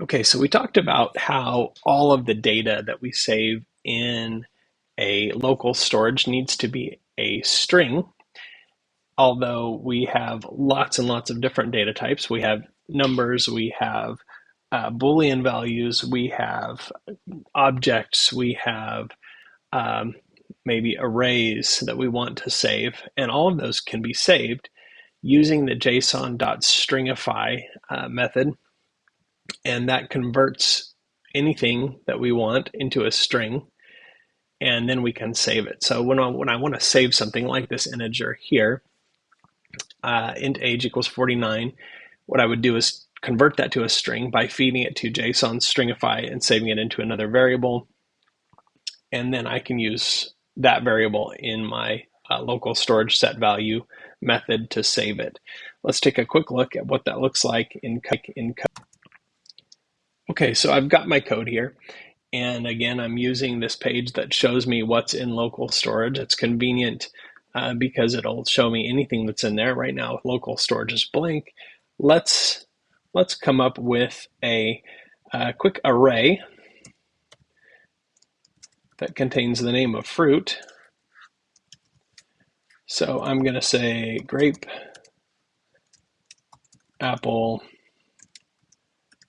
Okay, so we talked about how all of the data that we save in a local storage needs to be a string, although we have lots and lots of different data types. We have numbers, we have Boolean values, we have objects, we have um, maybe arrays that we want to save, and all of those can be saved using the JSON.stringify method, and that converts anything that we want into a string, and then we can save it. So when I want to save something like this integer here, int age equals 49, what I would do is convert that to a string by feeding it to JSON stringify and saving it into another variable. And then I can use that variable in my local storage set value method to save it. Let's take a quick look at what that looks like in code. Okay, so I've got my code here. And again, I'm using this page that shows me what's in local storage. It's convenient because it'll show me anything that's in there. Right now, local storage is blank. Let's come up with a quick array that contains the name of fruit. So I'm going to say grape, apple,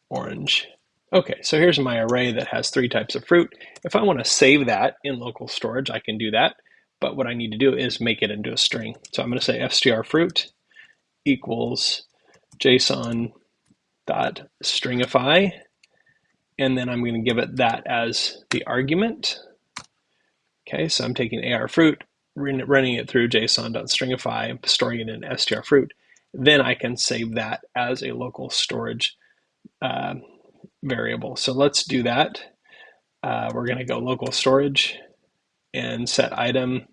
orange. Okay, so here's my array that has 3 types of fruit. If I want to save that in local storage, I can do that. But what I need to do is make it into a string. So I'm going to say strFruit equals JSON.stringify, and then I'm going to give it that as the argument. Okay, so I'm taking ARFruit, running it through JSON.stringify, storing it in strFruit. Then I can save that as a local storage variable. So let's do that. We're going to go local storage and set item,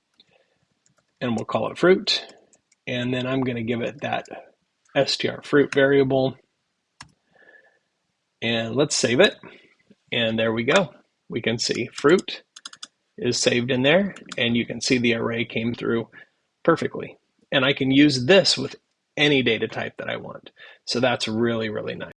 and we'll call it fruit. And then I'm going to give it that strFruit variable. And let's save it. And there we go. We can see fruit is saved in there, and you can see the array came through perfectly. And I can use this with any data type that I want. So that's really, really nice.